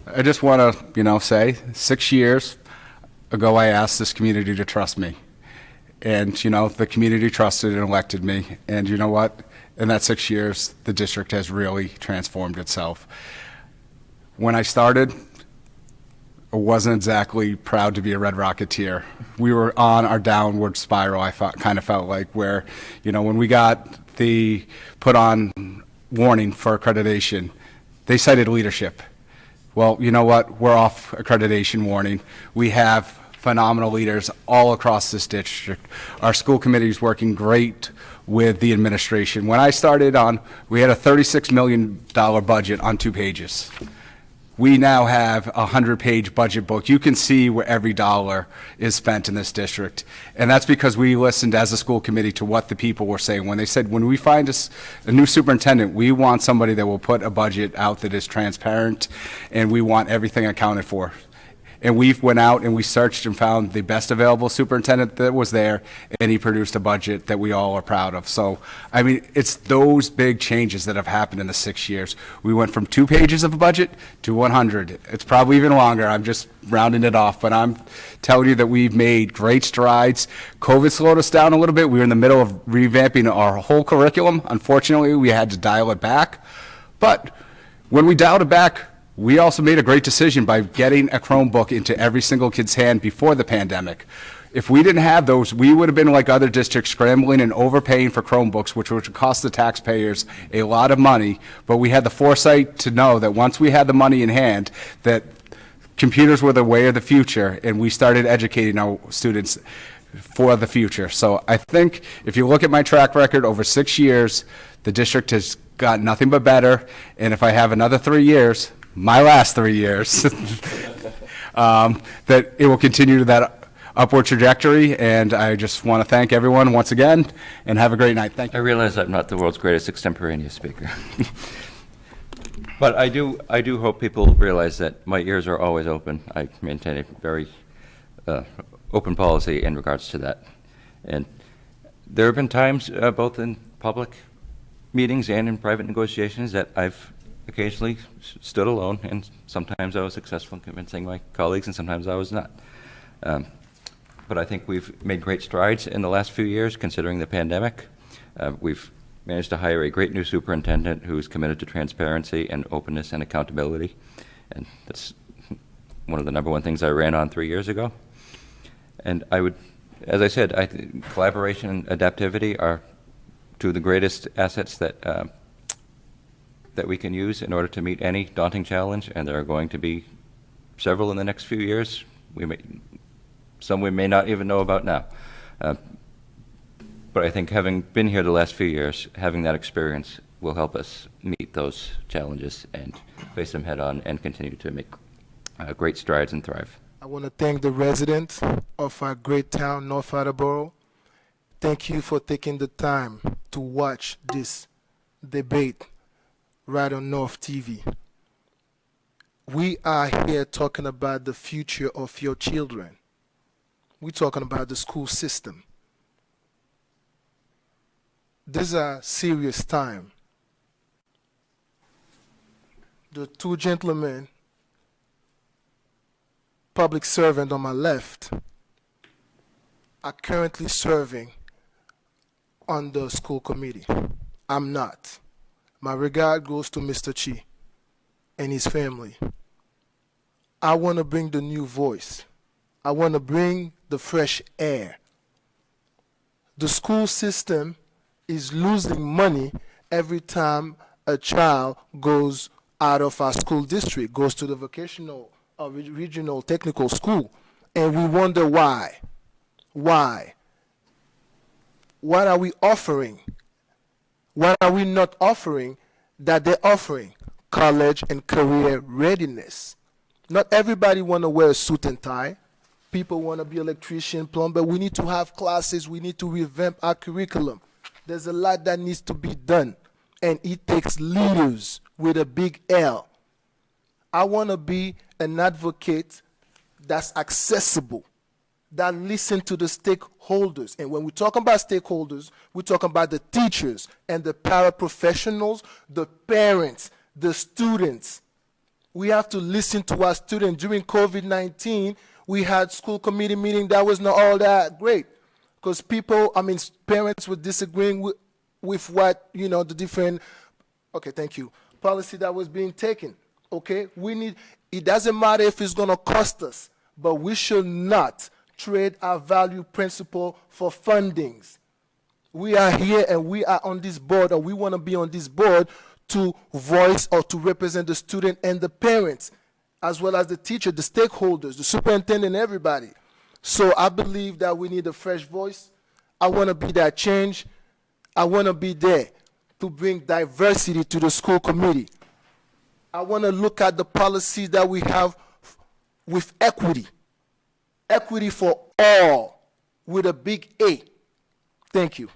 I just want to, say 6 years ago I asked this community to trust me. And, the community trusted and elected me. And you know what? In that 6 years, the district has really transformed itself. When I started, I wasn't exactly proud to be a Red Rocketeer. We were on our downward spiral, kind of felt like, where, when we got the put on warning for accreditation, they cited leadership. Well, you know what? We're off accreditation warning. We have phenomenal leaders all across this district. Our school committee is working great with the administration. When I started on, we had a $36 million budget on 2 pages. We now have a 100-page budget book. You can see where every dollar is spent in this district. And that's because we listened as a school committee to what the people were saying. When they said, when we find a new superintendent, we want somebody that will put a budget out that is transparent, and we want everything accounted for. And we went out and we searched and found the best available superintendent that was there, and he produced a budget that we all are proud of. So, I mean, it's those big changes that have happened in the 6 years. We went from 2 pages of a budget to 100. It's probably even longer. I'm just rounding it off, but I'm telling you that we've made great strides. COVID slowed us down a little bit. We were in the middle of revamping our whole curriculum. Unfortunately, we had to dial it back. But when we dialed it back, we also made a great decision by getting a Chromebook into every single kid's hand before the pandemic. If we didn't have those, we would have been like other districts, scrambling and overpaying for Chromebooks, which would cost the taxpayers a lot of money. But we had the foresight to know that once we had the money in hand, that computers were the way of the future, and we started educating our students for the future. So I think if you look at my track record over 6 years, the district has got nothing but better. And if I have another 3 years, my last 3 years, that it will continue that upward trajectory. And I just want to thank everyone once again, and have a great night. Thank you. I realize I'm not the world's greatest extemporaneous speaker. But I do hope people realize that my ears are always open. I maintain a very open policy in regards to that. And there have been times, both in public meetings and in private negotiations, that I've occasionally stood alone, and sometimes I was successful in convincing my colleagues, and sometimes I was not. But I think we've made great strides in the last few years, considering the pandemic. We've managed to hire a great new superintendent who's committed to transparency and openness and accountability, and that's one of the #1 things I ran on 3 years ago. And I would, as I said, collaboration and adaptivity are two of the greatest assets that we can use in order to meet any daunting challenge, and there are going to be several in the next few years. Some we may not even know about now. But I think having been here the last few years, having that experience will help us meet those challenges and face them head on and continue to make great strides and thrive. I want to thank the residents of our great town, North Attleboro. Thank you for taking the time to watch this debate right on North TV. We are here talking about the future of your children. We're talking about the school system. This is a serious time. The 2 gentlemen, public servant on my left, are currently serving on the school committee. I'm not. My regard goes to Mr. Chi and his family. I want to bring the new voice. I want to bring the fresh air. The school system is losing money every time a child goes out of our school district, goes to the vocational or regional technical school, and we wonder why. Why? What are we offering? What are we not offering that they're offering? College and career readiness. Not everybody want to wear a suit and tie. People want to be electrician, plumber. We need to have classes. We need to revamp our curriculum. There's a lot that needs to be done, and it takes leaders with a big L. I want to be an advocate that's accessible, that listen to the stakeholders. And when we talk about stakeholders, we're talking about the teachers and the paraprofessionals, the parents, the students. We have to listen to our students. During COVID-19, we had school committee meeting that was not all that great because parents were disagreeing with what, the different, okay, thank you, policy that was being taken, okay? It doesn't matter if it's gonna cost us, but we should not trade our value principle for fundings. We are here and we are on this board, or we wanna be on this board to voice or to represent the student and the parents, as well as the teacher, the stakeholders, the superintendent, everybody. So I believe that we need a fresh voice. I want to be that change. I want to be there to bring diversity to the school committee. I want to look at the policies that we have with equity. Equity for all with a big A. Thank you.